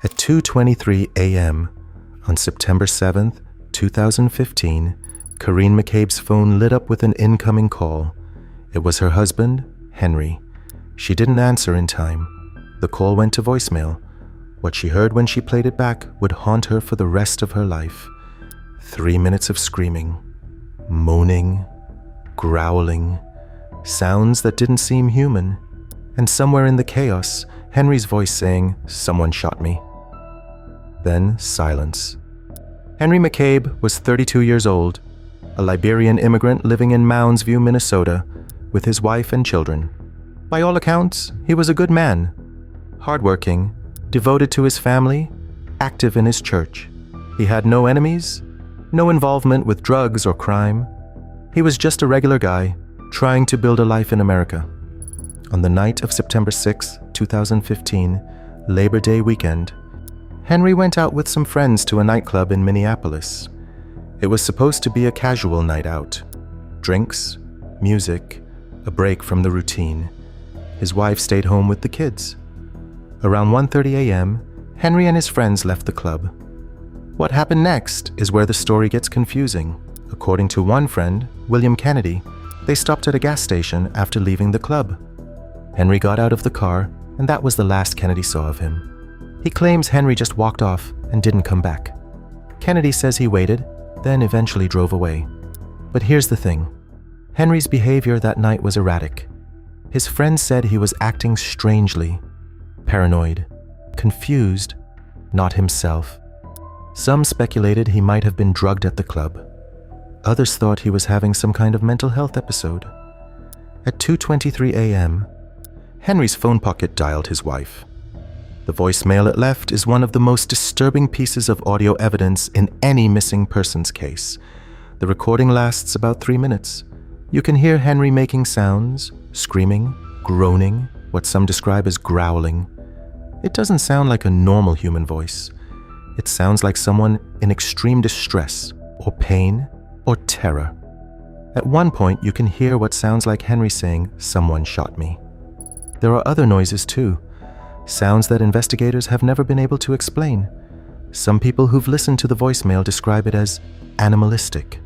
At 2:23 a.m. on September 7th, 2015, Corinne McCabe's phone lit up with an incoming call. It was her husband, Henry. She didn't answer in time. The call went to voicemail. What she heard when she played it back would haunt her for the rest of her life. 3 minutes of screaming, moaning, growling, sounds that didn't seem human, and somewhere in the chaos, Henry's voice saying, "Someone shot me." Then silence. Henry McCabe was 32 years old, a Liberian immigrant living in Mounds View, Minnesota, with his wife and children. By all accounts, he was a good man, hardworking, devoted to his family, active in his church. He had no enemies, no involvement with drugs or crime. He was just a regular guy trying to build a life in America. On the night of September 6, 2015, Labor Day weekend, Henry went out with some friends to a nightclub in Minneapolis. It was supposed to be a casual night out. Drinks, music, a break from the routine. His wife stayed home with the kids. Around 1:30 a.m., Henry and his friends left the club. What happened next is where the story gets confusing. According to one friend, William Kennedy, they stopped at a gas station after leaving the club. Henry got out of the car, and that was the last Kennedy saw of him. He claims Henry just walked off and didn't come back. Kennedy says he waited, then eventually drove away. But here's the thing. Henry's behavior that night was erratic. His friends said he was acting strangely, paranoid, confused, not himself. Some speculated he might have been drugged at the club. Others thought he was having some kind of mental health episode. At 2:23 a.m., Henry's phone pocket dialed his wife. The voicemail it left is one of the most disturbing pieces of audio evidence in any missing persons case. The recording lasts about 3 minutes. You can hear Henry making sounds, screaming, groaning, what some describe as growling. It doesn't sound like a normal human voice. It sounds like someone in extreme distress, or pain, or terror. At one point, you can hear what sounds like Henry saying, "Someone shot me." There are other noises too, sounds that investigators have never been able to explain. Some people who've listened to the voicemail describe it as animalistic.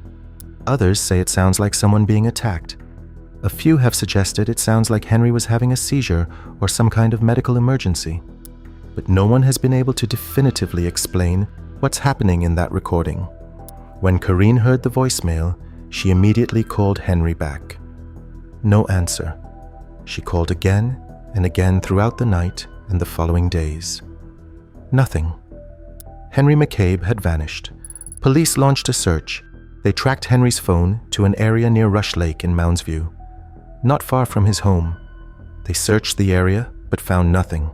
Others say it sounds like someone being attacked. A few have suggested it sounds like Henry was having a seizure or some kind of medical emergency. But no one has been able to definitively explain what's happening in that recording. When Corinne heard the voicemail, she immediately called Henry back. No answer. She called again and again throughout the night and the following days. Nothing. Henry McCabe had vanished. Police launched a search. They tracked Henry's phone to an area near Rush Lake in Mounds View, not far from his home. They searched the area but found nothing.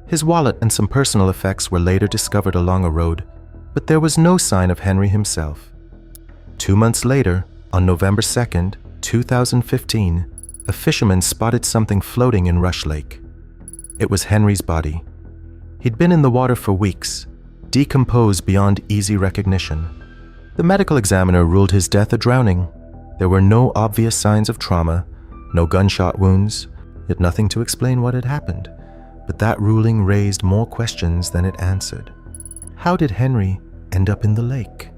His wallet and some personal effects were later discovered along a road, but there was no sign of Henry himself. 2 months later, on November 2nd, 2015, a fisherman spotted something floating in Rush Lake. It was Henry's body. He'd been in the water for weeks, decomposed beyond easy recognition. The medical examiner ruled his death a drowning. There were no obvious signs of trauma, no gunshot wounds, yet nothing to explain what had happened. But that ruling raised more questions than it answered. How did Henry end up in the lake?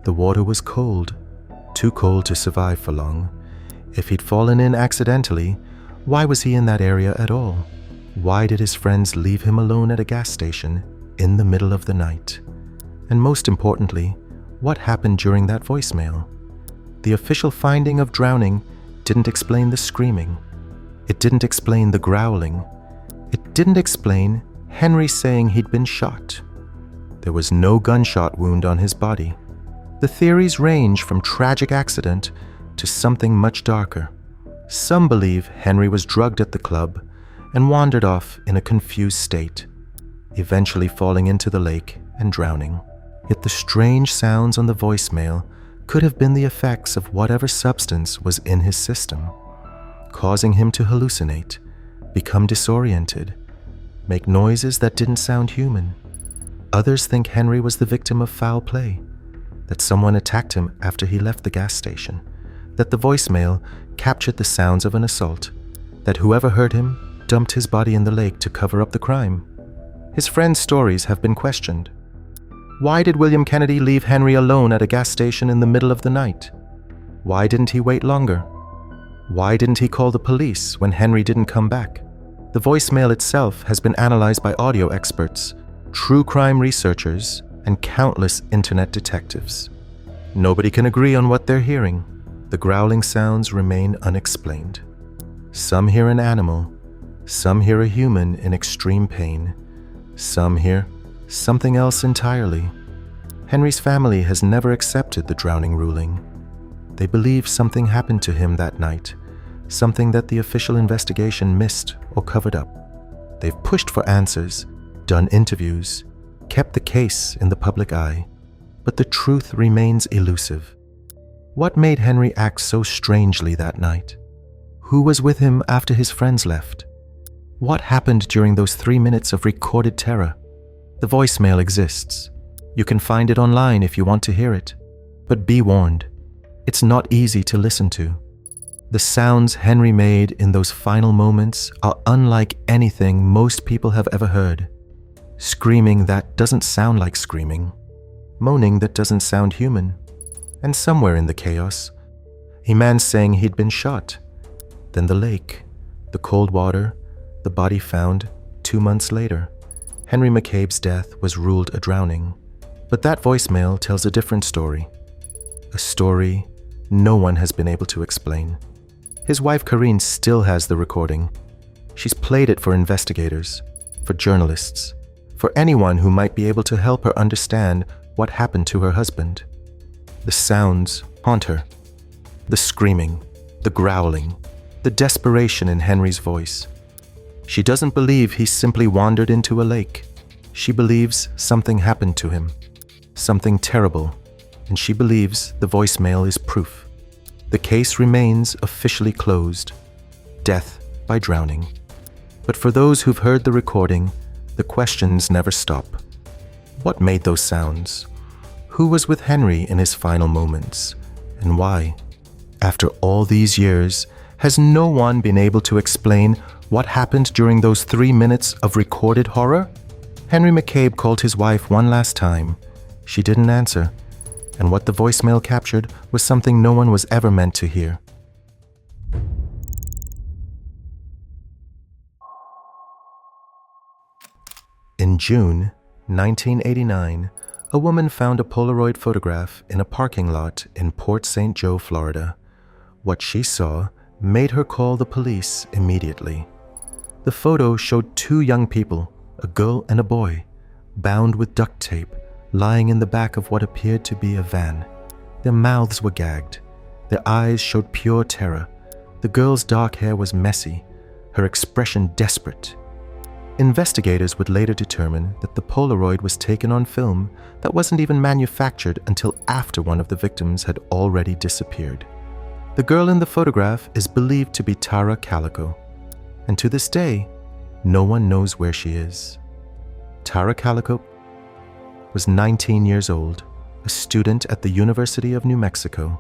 The water was cold, too cold to survive for long. If he'd fallen in accidentally, why was he in that area at all? Why did his friends leave him alone at a gas station in the middle of the night? And most importantly, what happened during that voicemail? The official finding of drowning didn't explain the screaming. It didn't explain the growling. It didn't explain Henry saying he'd been shot. There was no gunshot wound on his body. The theories range from tragic accident to something much darker. Some believe Henry was drugged at the club and wandered off in a confused state, eventually falling into the lake and drowning. Yet the strange sounds on the voicemail could have been the effects of whatever substance was in his system, causing him to hallucinate, become disoriented, make noises that didn't sound human. Others think Henry was the victim of foul play, that someone attacked him after he left the gas station, that the voicemail captured the sounds of an assault, that whoever heard him dumped his body in the lake to cover up the crime. His friends' stories have been questioned. Why did William Kennedy leave Henry alone at a gas station in the middle of the night? Why didn't he wait longer? Why didn't he call the police when Henry didn't come back? The voicemail itself has been analyzed by audio experts, true crime researchers, and countless internet detectives. Nobody can agree on what they're hearing. The growling sounds remain unexplained. Some hear an animal, some hear a human in extreme pain, some hear something else entirely. Henry's family has never accepted the drowning ruling. They believe something happened to him that night, something that the official investigation missed or covered up. They've pushed for answers, done interviews, kept the case in the public eye, but the truth remains elusive. What made Henry act so strangely that night? Who was with him after his friends left? What happened during those 3 minutes of recorded terror? The voicemail exists. You can find it online if you want to hear it. But be warned, it's not easy to listen to. The sounds Henry made in those final moments are unlike anything most people have ever heard. Screaming that doesn't sound like screaming. Moaning that doesn't sound human. And somewhere in the chaos, a man saying he'd been shot. Then the lake, the cold water, the body found 2 months later. Henry McCabe's death was ruled a drowning. But that voicemail tells a different story. A story no one has been able to explain. His wife Corinne still has the recording. She's played it for investigators, for journalists, for anyone who might be able to help her understand what happened to her husband. The sounds haunt her. The screaming, the growling, the desperation in Henry's voice. She doesn't believe he simply wandered into a lake. She believes something happened to him, something terrible, and she believes the voicemail is proof. The case remains officially closed. Death by drowning. But for those who've heard the recording, the questions never stop. What made those sounds? Who was with Henry in his final moments? And why? After all these years, has no one been able to explain what happened during those 3 minutes of recorded horror? Henry McCabe called his wife one last time. She didn't answer. And what the voicemail captured was something no one was ever meant to hear. In June 1989, a woman found a Polaroid photograph in a parking lot in Port St. Joe, Florida. What she saw made her call the police immediately. The photo showed 2 young people, a girl and a boy, bound with duct tape, lying in the back of what appeared to be a van. Their mouths were gagged. Their eyes showed pure terror. The girl's dark hair was messy, her expression desperate. Investigators would later determine that the Polaroid was taken on film that wasn't even manufactured until after one of the victims had already disappeared. The girl in the photograph is believed to be Tara Calico, and to this day, no one knows where she is. Tara Calico was 19 years old, a student at the University of New Mexico,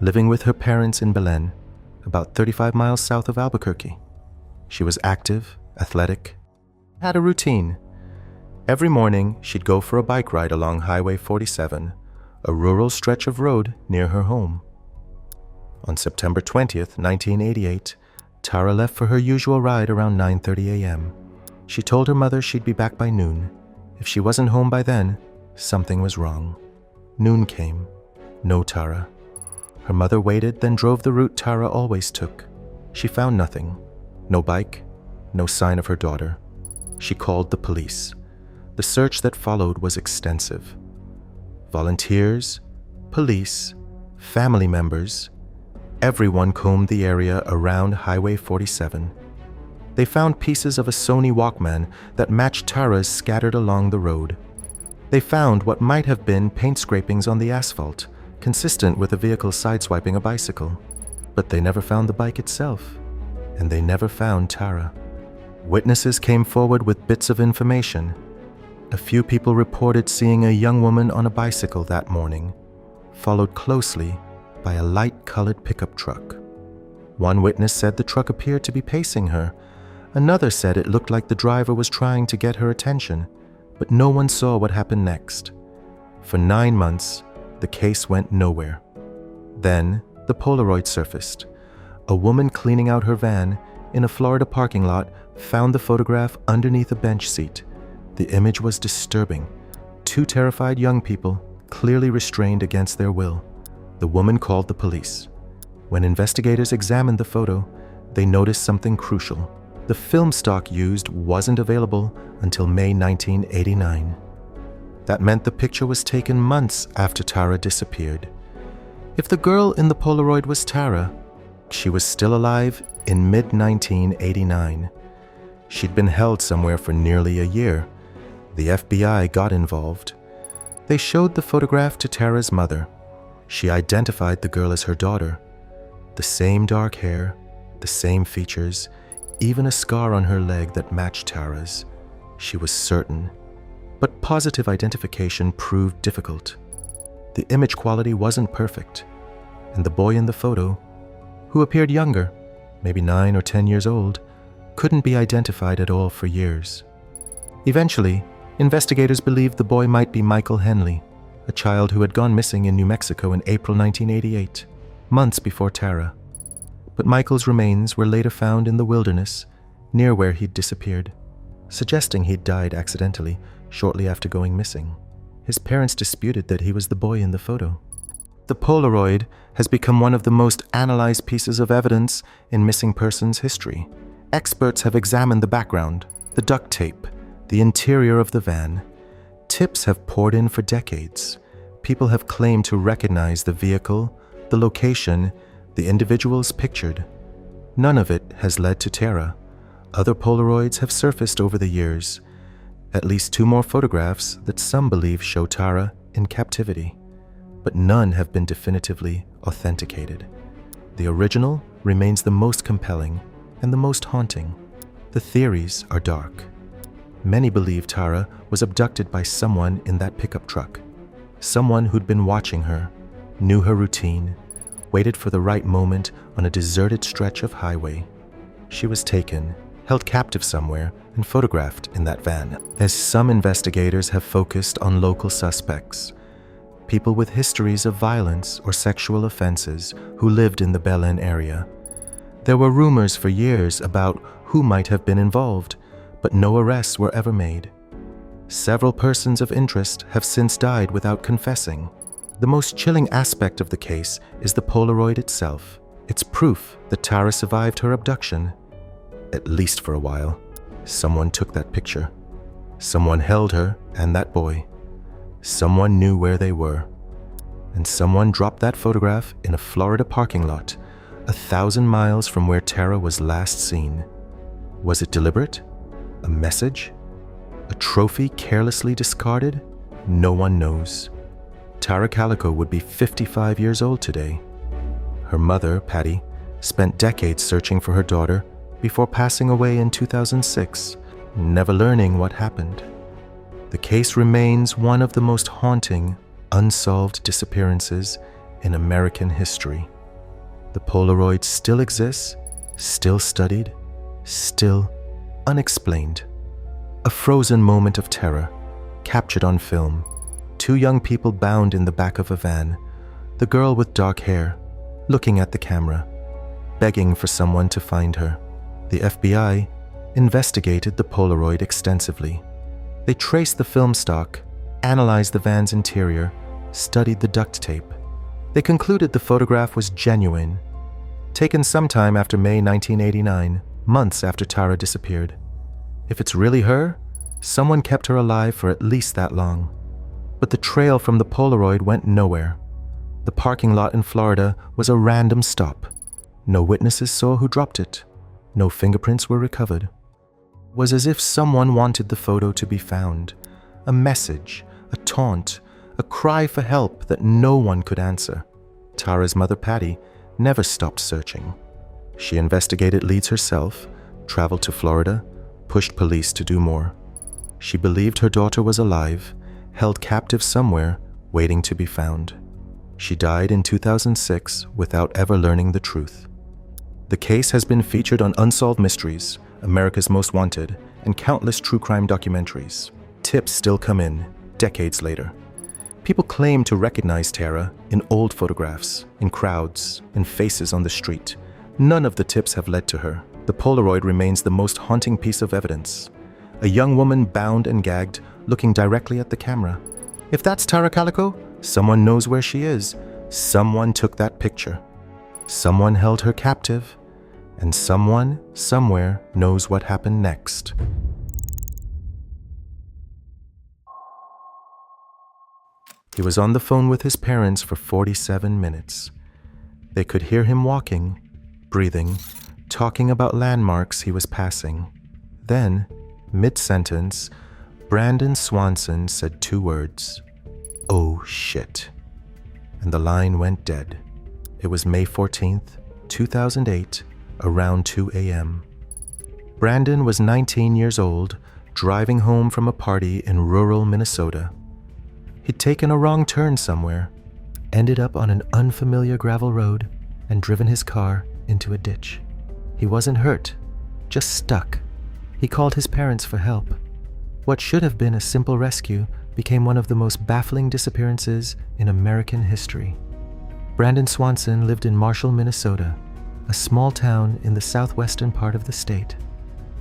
living with her parents in Belen, about 35 miles south of Albuquerque. She was active, athletic, had a routine. Every morning, she'd go for a bike ride along Highway 47, a rural stretch of road near her home. On September 20th, 1988, Tara left for her usual ride around 9:30 a.m. She told her mother she'd be back by noon. If she wasn't home by then, something was wrong. Noon came. No Tara. Her mother waited, then drove the route Tara always took. She found nothing. No bike, no sign of her daughter. She called the police. The search that followed was extensive. Volunteers, police, family members, everyone combed the area around Highway 47. They found pieces of a Sony Walkman that matched Tara's scattered along the road. They found what might have been paint scrapings on the asphalt, consistent with a vehicle sideswiping a bicycle. But they never found the bike itself, and they never found Tara. Witnesses came forward with bits of information. A few people reported seeing a young woman on a bicycle that morning, followed closely by a light-colored pickup truck. One witness said the truck appeared to be pacing her. Another said it looked like the driver was trying to get her attention, but no one saw what happened next. For 9 months, the case went nowhere. Then, the Polaroid surfaced. A woman cleaning out her van in a Florida parking lot found the photograph underneath a bench seat. The image was disturbing. 2 terrified young people, clearly restrained against their will. The woman called the police. When investigators examined the photo, they noticed something crucial. The film stock used wasn't available until May 1989. That meant the picture was taken months after Tara disappeared. If the girl in the Polaroid was Tara, she was still alive in mid-1989. She'd been held somewhere for nearly a year. The FBI got involved. They showed the photograph to Tara's mother. She identified the girl as her daughter. The same dark hair, the same features, even a scar on her leg that matched Tara's. She was certain. But positive identification proved difficult. The image quality wasn't perfect, and the boy in the photo, who appeared younger, maybe 9 or 10 years old, couldn't be identified at all for years. Eventually, investigators believed the boy might be Michael Henley, a child who had gone missing in New Mexico in April 1988, months before Tara. But Michael's remains were later found in the wilderness, near where he'd disappeared, suggesting he'd died accidentally shortly after going missing. His parents disputed that he was the boy in the photo. The Polaroid has become one of the most analyzed pieces of evidence in missing persons history. Experts have examined the background, the duct tape, the interior of the van. Tips have poured in for decades. People have claimed to recognize the vehicle, the location, the individuals pictured. None of it has led to Tara. Other Polaroids have surfaced over the years. At least 2 more photographs that some believe show Tara in captivity, but none have been definitively authenticated. The original remains the most compelling and the most haunting. The theories are dark. Many believe Tara was abducted by someone in that pickup truck, someone who'd been watching her, knew her routine, waited for the right moment on a deserted stretch of highway. She was taken, held captive somewhere, and photographed in that van. As some investigators have focused on local suspects, people with histories of violence or sexual offenses who lived in the Belen area. There were rumors for years about who might have been involved, but no arrests were ever made. Several persons of interest have since died without confessing. The most chilling aspect of the case is the Polaroid itself. It's proof that Tara survived her abduction, at least for a while. Someone took that picture. Someone held her and that boy. Someone knew where they were. And someone dropped that photograph in a Florida parking lot, 1,000 miles from where Tara was last seen. Was it deliberate? A message? A trophy carelessly discarded? No one knows. Tara Calico would be 55 years old today. Her mother, Patty, spent decades searching for her daughter before passing away in 2006, never learning what happened. The case remains one of the most haunting, unsolved disappearances in American history. The Polaroid still exists, still studied, still unexplained. A frozen moment of terror, captured on film. 2 young people bound in the back of a van, the girl with dark hair, looking at the camera, begging for someone to find her. The FBI investigated the Polaroid extensively. They traced the film stock, analyzed the van's interior, studied the duct tape. They concluded the photograph was genuine, taken sometime after May 1989, months after Tara disappeared. If it's really her, someone kept her alive for at least that long. But the trail from the Polaroid went nowhere. The parking lot in Florida was a random stop. No witnesses saw who dropped it. No fingerprints were recovered. It was as if someone wanted the photo to be found. A message, a taunt, a cry for help that no one could answer. Tara's mother, Patty, never stopped searching. She investigated leads herself, traveled to Florida, pushed police to do more. She believed her daughter was alive, held captive somewhere, waiting to be found. She died in 2006 without ever learning the truth. The case has been featured on Unsolved Mysteries, America's Most Wanted, and countless true crime documentaries. Tips still come in, decades later. People claim to recognize Tara in old photographs, in crowds, in faces on the street. None of the tips have led to her. The Polaroid remains the most haunting piece of evidence. A young woman bound and gagged, looking directly at the camera. If that's Tara Calico, someone knows where she is. Someone took that picture. Someone held her captive. And someone, somewhere, knows what happened next. He was on the phone with his parents for 47 minutes. They could hear him walking, breathing, talking about landmarks he was passing. Then, mid-sentence, Brandon Swanson said 2 words. "Oh shit." And the line went dead. It was May 14th, 2008, around 2 a.m. Brandon was 19 years old, driving home from a party in rural Minnesota. He'd taken a wrong turn somewhere, ended up on an unfamiliar gravel road, and driven his car into a ditch. He wasn't hurt, just stuck. He called his parents for help. What should have been a simple rescue became one of the most baffling disappearances in American history. Brandon Swanson lived in Marshall, Minnesota, a small town in the southwestern part of the state.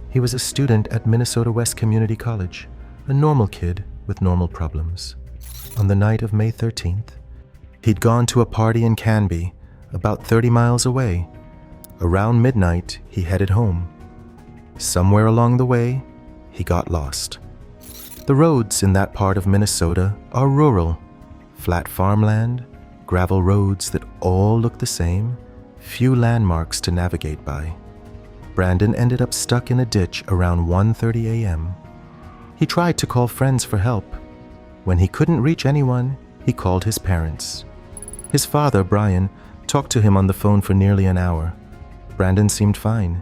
He was a student at Minnesota West Community College, a normal kid with normal problems. On the night of May 13th, he'd gone to a party in Canby, about 30 miles away. Around midnight, he headed home. Somewhere along the way, he got lost. The roads in that part of Minnesota are rural, flat farmland, gravel roads that all look the same, few landmarks to navigate by. Brandon ended up stuck in a ditch around 1:30 a.m. He tried to call friends for help. When he couldn't reach anyone, he called his parents. His father, Brian, talked to him on the phone for nearly an hour. Brandon seemed fine,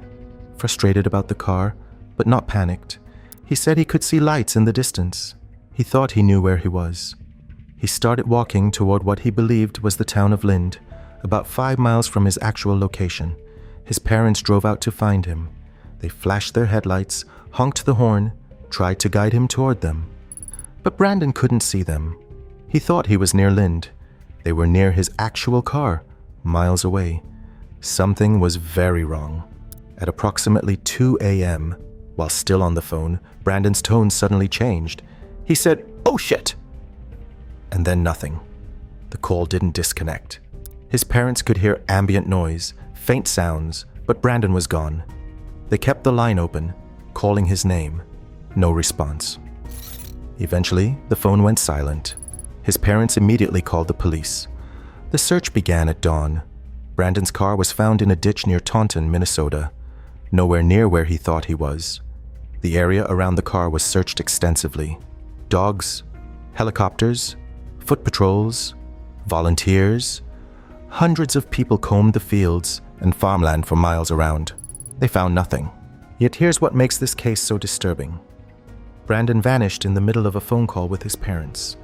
frustrated about the car, but not panicked. He said he could see lights in the distance. He thought he knew where he was. He started walking toward what he believed was the town of Lind, about 5 miles from his actual location. His parents drove out to find him. They flashed their headlights, honked the horn, tried to guide him toward them. But Brandon couldn't see them. He thought he was near Lind. They were near his actual car, miles away. Something was very wrong. At approximately 2 a.m., while still on the phone, Brandon's tone suddenly changed. He said, "Oh shit!" And then nothing. The call didn't disconnect. His parents could hear ambient noise, faint sounds, but Brandon was gone. They kept the line open, calling his name. No response. Eventually, the phone went silent. His parents immediately called the police. The search began at dawn. Brandon's car was found in a ditch near Taunton, Minnesota, nowhere near where he thought he was. The area around the car was searched extensively. Dogs, helicopters, foot patrols, volunteers. Hundreds of people combed the fields and farmland for miles around. They found nothing. Yet here's what makes this case so disturbing. Brandon vanished in the middle of a phone call with his parents.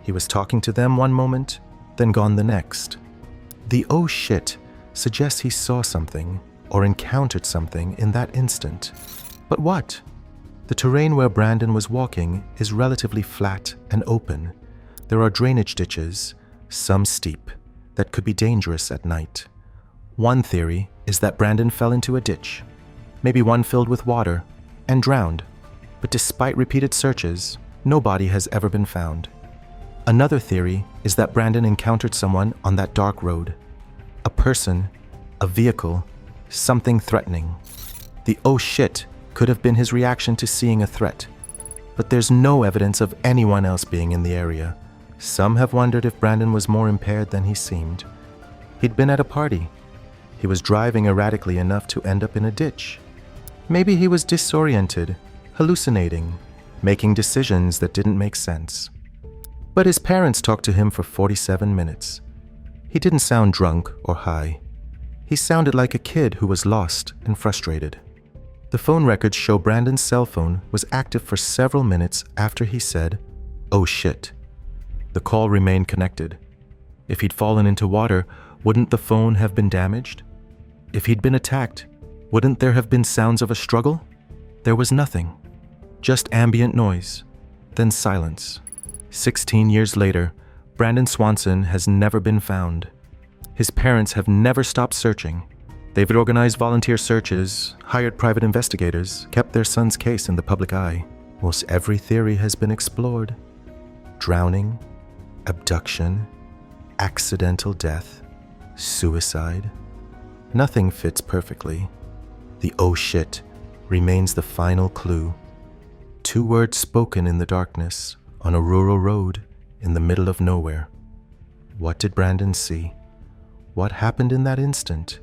He was talking to them one moment, then gone the next. The "oh shit" suggests he saw something or encountered something in that instant. But what? The terrain where Brandon was walking is relatively flat and open. There are drainage ditches, some steep, that could be dangerous at night. One theory is that Brandon fell into a ditch, maybe one filled with water, and drowned. But despite repeated searches, no body has ever been found. Another theory is that Brandon encountered someone on that dark road. A person, a vehicle, something threatening. The "oh shit" could have been his reaction to seeing a threat. But there's no evidence of anyone else being in the area. Some have wondered if Brandon was more impaired than he seemed. He'd been at a party. He was driving erratically enough to end up in a ditch. Maybe he was disoriented, hallucinating, making decisions that didn't make sense. But his parents talked to him for 47 minutes. He didn't sound drunk or high. He sounded like a kid who was lost and frustrated. The phone records show Brandon's cell phone was active for several minutes after he said, "oh shit." The call remained connected. If he'd fallen into water, wouldn't the phone have been damaged? If he'd been attacked, wouldn't there have been sounds of a struggle? There was nothing, just ambient noise, then silence. 16 years later, Brandon Swanson has never been found. His parents have never stopped searching. They've organized volunteer searches, hired private investigators, kept their son's case in the public eye. Most every theory has been explored. Drowning, abduction, accidental death, suicide. Nothing fits perfectly. The "oh shit" remains the final clue. 2 words spoken in the darkness on a rural road in the middle of nowhere. What did Brandon see? What happened in that instant?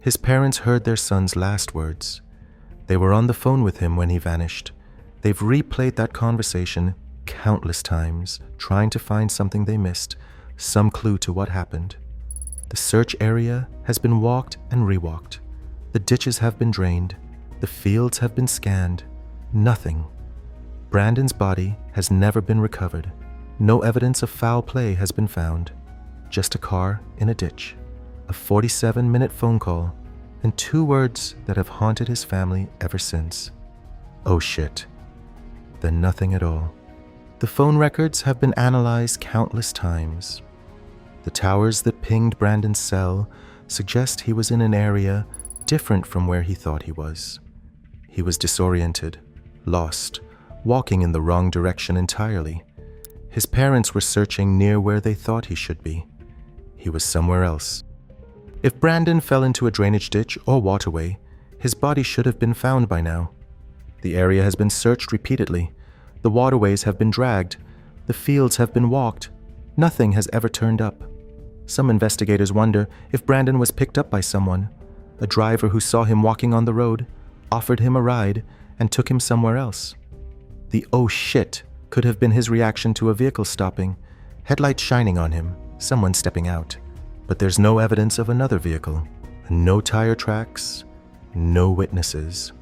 His parents heard their son's last words. They were on the phone with him when he vanished. They've replayed that conversation countless times, trying to find something they missed, some clue to what happened. The search area has been walked and rewalked. The ditches have been drained. The fields have been scanned. Nothing. Brandon's body has never been recovered. No evidence of foul play has been found. Just a car in a ditch, a 47-minute phone call, and 2 words that have haunted his family ever since. Oh shit. Then nothing at all. The phone records have been analyzed countless times. The towers that pinged Brandon's cell suggest he was in an area different from where he thought he was. He was disoriented, lost, walking in the wrong direction entirely. His parents were searching near where they thought he should be. He was somewhere else. If Brandon fell into a drainage ditch or waterway, his body should have been found by now. The area has been searched repeatedly. The waterways have been dragged. The fields have been walked. Nothing has ever turned up. Some investigators wonder if Brandon was picked up by someone, a driver who saw him walking on the road, offered him a ride, and took him somewhere else. The "oh shit" could have been his reaction to a vehicle stopping, headlights shining on him, someone stepping out. But there's no evidence of another vehicle, no tire tracks, no witnesses.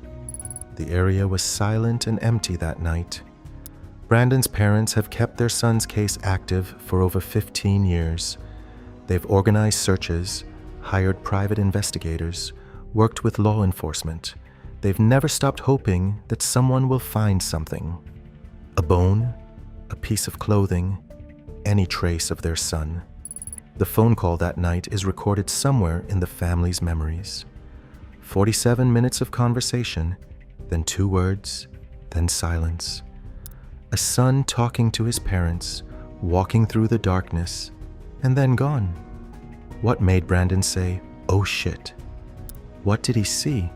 The area was silent and empty that night. Brandon's parents have kept their son's case active for over 15 years. They've organized searches, hired private investigators, worked with law enforcement. They've never stopped hoping that someone will find something. A bone, a piece of clothing, any trace of their son. The phone call that night is recorded somewhere in the family's memories. 47 minutes of conversation, then 2 words, then silence. A son talking to his parents, walking through the darkness, and then gone. What made Brandon say, "oh shit"? What did he see?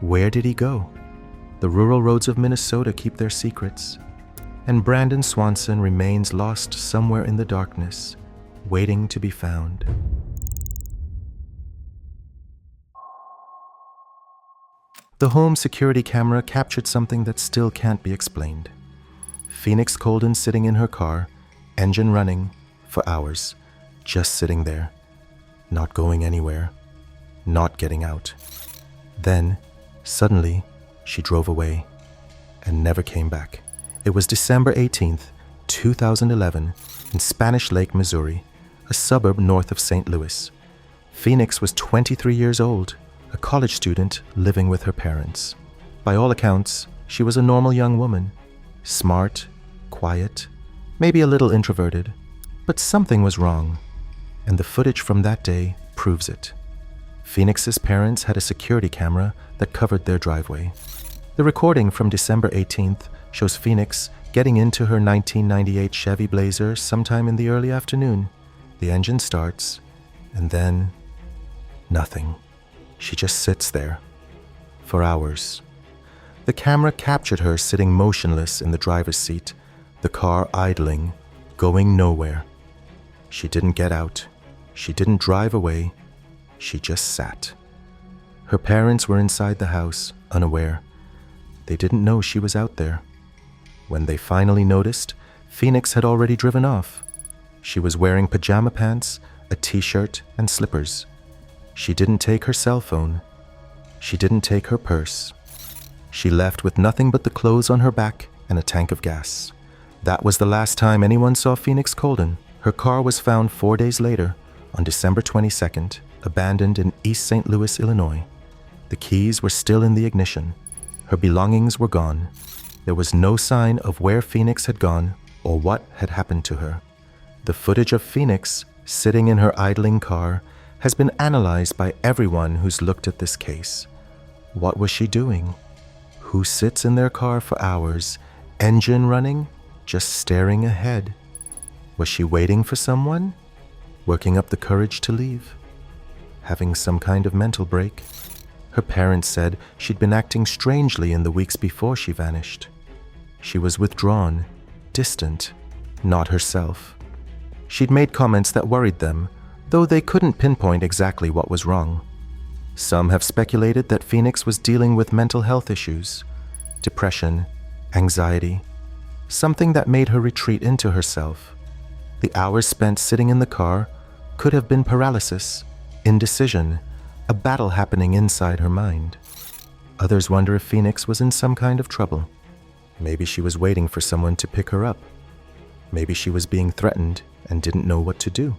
Where did he go? The rural roads of Minnesota keep their secrets, and Brandon Swanson remains lost somewhere in the darkness, waiting to be found. The home security camera captured something that still can't be explained. Phoenix Colden sitting in her car, engine running, for hours, just sitting there, not going anywhere, not getting out. Then, suddenly, she drove away and never came back. It was December 18th, 2011, in Spanish Lake, Missouri, a suburb north of St. Louis. Phoenix was 23 years old, a college student living with her parents. By all accounts, she was a normal young woman, smart, quiet, maybe a little introverted, but something was wrong, and the footage from that day proves it. Phoenix's parents had a security camera that covered their driveway. The recording from December 18th shows Phoenix getting into her 1998 Chevy Blazer sometime in the early afternoon. The engine starts, and then nothing. She just sits there for hours. The camera captured her sitting motionless in the driver's seat, the car idling, going nowhere. She didn't get out. She didn't drive away. She just sat. Her parents were inside the house, unaware. They didn't know she was out there. When they finally noticed, Phoenix had already driven off. She was wearing pajama pants, a t-shirt, and slippers. She didn't take her cell phone. She didn't take her purse. She left with nothing but the clothes on her back and a tank of gas. That was the last time anyone saw Phoenix Colden. Her car was found 4 days later, on December 22nd, abandoned in East St. Louis, Illinois. The keys were still in the ignition. Her belongings were gone. There was no sign of where Phoenix had gone or what had happened to her. The footage of Phoenix sitting in her idling car has been analyzed by everyone who's looked at this case. What was she doing? Who sits in their car for hours, engine running, just staring ahead? Was she waiting for someone? Working up the courage to leave? Having some kind of mental break? Her parents said she'd been acting strangely in the weeks before she vanished. She was withdrawn, distant, not herself. She'd made comments that worried them, though they couldn't pinpoint exactly what was wrong. Some have speculated that Phoenix was dealing with mental health issues, depression, anxiety, something that made her retreat into herself. The hours spent sitting in the car could have been paralysis, indecision, a battle happening inside her mind. Others wonder if Phoenix was in some kind of trouble. Maybe she was waiting for someone to pick her up. Maybe she was being threatened and didn't know what to do.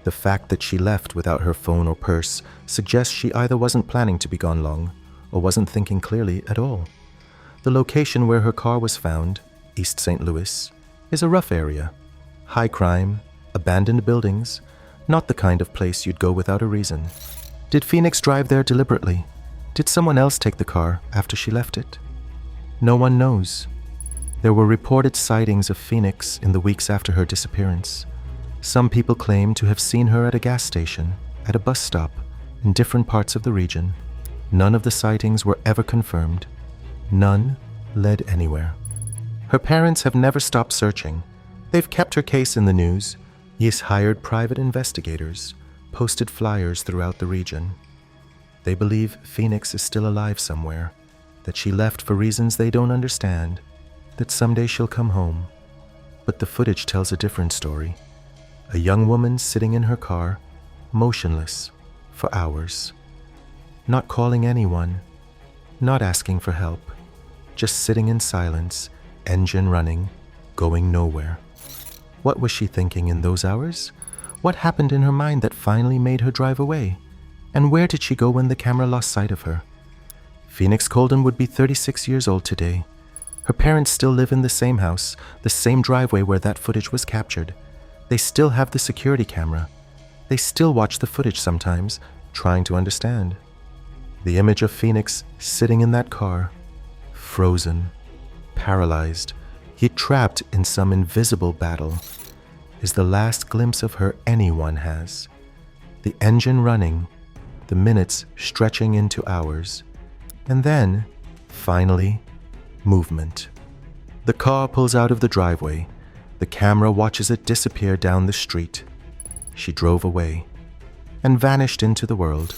The fact that she left without her phone or purse suggests she either wasn't planning to be gone long or wasn't thinking clearly at all. The location where her car was found, East St. Louis, is a rough area. High crime, abandoned buildings, not the kind of place you'd go without a reason. Did Phoenix drive there deliberately? Did someone else take the car after she left it? No one knows. There were reported sightings of Phoenix in the weeks after her disappearance. Some people claim to have seen her at a gas station, at a bus stop, in different parts of the region. None of the sightings were ever confirmed. None led anywhere. Her parents have never stopped searching. They've kept her case in the news. He's hired private investigators, posted flyers throughout the region. They believe Phoenix is still alive somewhere, that she left for reasons they don't understand, that someday she'll come home. But the footage tells a different story. A young woman sitting in her car, motionless, for hours. Not calling anyone, not asking for help, just sitting in silence, engine running, going nowhere. What was she thinking in those hours? What happened in her mind that finally made her drive away? And where did she go when the camera lost sight of her? Phoenix Colden would be 36 years old today. Her parents still live in the same house, the same driveway where that footage was captured. They still have the security camera. They still watch the footage sometimes, trying to understand. The image of Phoenix sitting in that car, frozen, paralyzed, yet trapped in some invisible battle, is the last glimpse of her anyone has. The engine running, the minutes stretching into hours, and then, finally, movement. The car pulls out of the driveway. The camera watches it disappear down the street. She drove away and vanished into the world.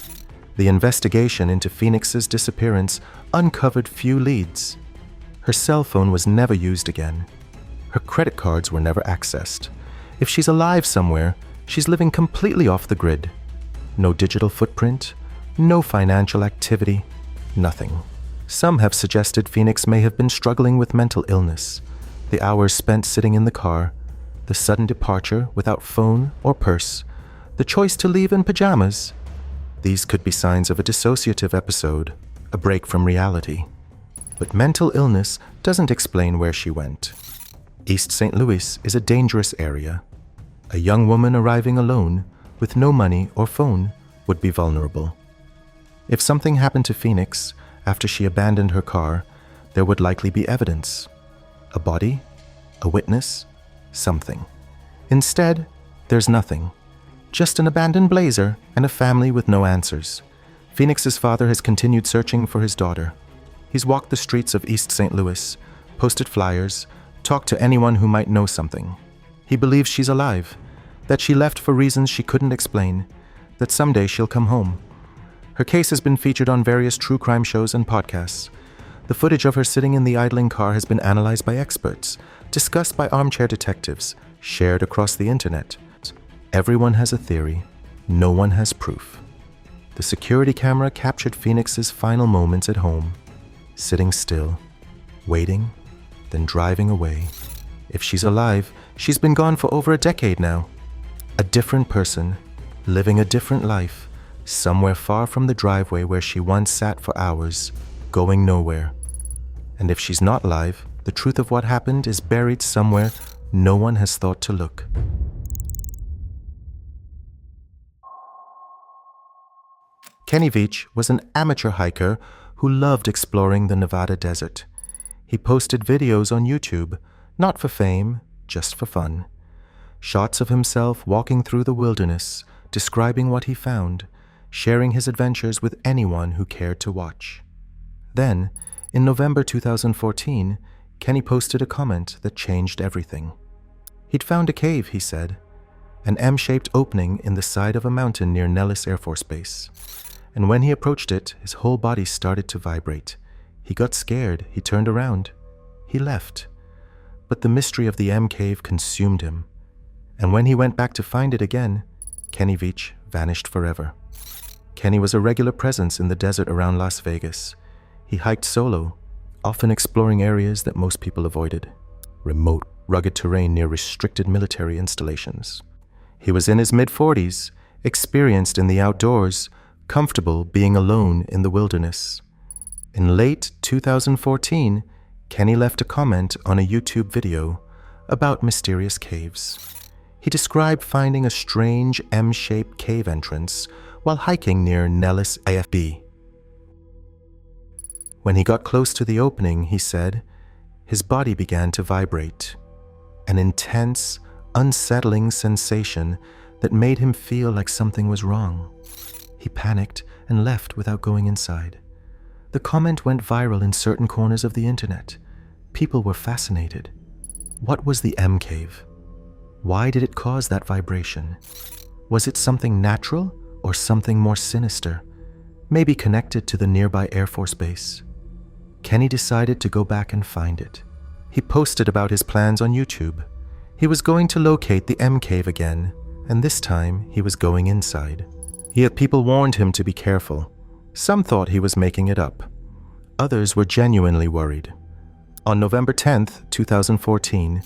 The investigation into Phoenix's disappearance uncovered few leads. Her cell phone was never used again. Her credit cards were never accessed. If she's alive somewhere, she's living completely off the grid. No digital footprint, no financial activity, nothing. Some have suggested Phoenix may have been struggling with mental illness. The hours spent sitting in the car, the sudden departure without phone or purse, the choice to leave in pajamas. These could be signs of a dissociative episode, a break from reality. But mental illness doesn't explain where she went. East St. Louis is a dangerous area. A young woman arriving alone, with no money or phone, would be vulnerable. If something happened to Phoenix after she abandoned her car, there would likely be evidence. A body, a witness, something. Instead, there's nothing. Just an abandoned blazer and a family with no answers. Phoenix's father has continued searching for his daughter. He's walked the streets of East St. Louis, posted flyers, talked to anyone who might know something. He believes she's alive, that she left for reasons she couldn't explain, that someday she'll come home. Her case has been featured on various true crime shows and podcasts. The footage of her sitting in the idling car has been analyzed by experts, discussed by armchair detectives, shared across the internet. Everyone has a theory. No one has proof. The security camera captured Phoenix's final moments at home, sitting still, waiting, then driving away. If she's alive, she's been gone for over a decade now. A different person, living a different life, somewhere far from the driveway where she once sat for hours, going nowhere. And if she's not alive, the truth of what happened is buried somewhere no one has thought to look. Kenny Veach was an amateur hiker who loved exploring the Nevada desert. He posted videos on YouTube, not for fame, just for fun. Shots of himself walking through the wilderness, describing what he found, sharing his adventures with anyone who cared to watch. Then, in November 2014, Kenny posted a comment that changed everything. He'd found a cave, he said, an M-shaped opening in the side of a mountain near Nellis Air Force Base. And when he approached it, his whole body started to vibrate. He got scared, he turned around. He left. But the mystery of the M cave consumed him. And when he went back to find it again, Kenny Veach vanished forever. Kenny was a regular presence in the desert around Las Vegas. He hiked solo, often exploring areas that most people avoided. Remote, rugged terrain near restricted military installations. He was in his mid-40s, experienced in the outdoors, comfortable being alone in the wilderness. In late 2014, Kenny left a comment on a YouTube video about mysterious caves. He described finding a strange M-shaped cave entrance while hiking near Nellis AFB. When he got close to the opening, he said, his body began to vibrate. An intense, unsettling sensation that made him feel like something was wrong. He panicked and left without going inside. The comment went viral in certain corners of the internet. People were fascinated. What was the M cave? Why did it cause that vibration? Was it something natural or something more sinister? Maybe connected to the nearby Air Force Base. Kenny decided to go back and find it. He posted about his plans on YouTube. He was going to locate the M cave again, and this time he was going inside. Yet people warned him to be careful. Some thought he was making it up. Others were genuinely worried. On November 10th, 2014,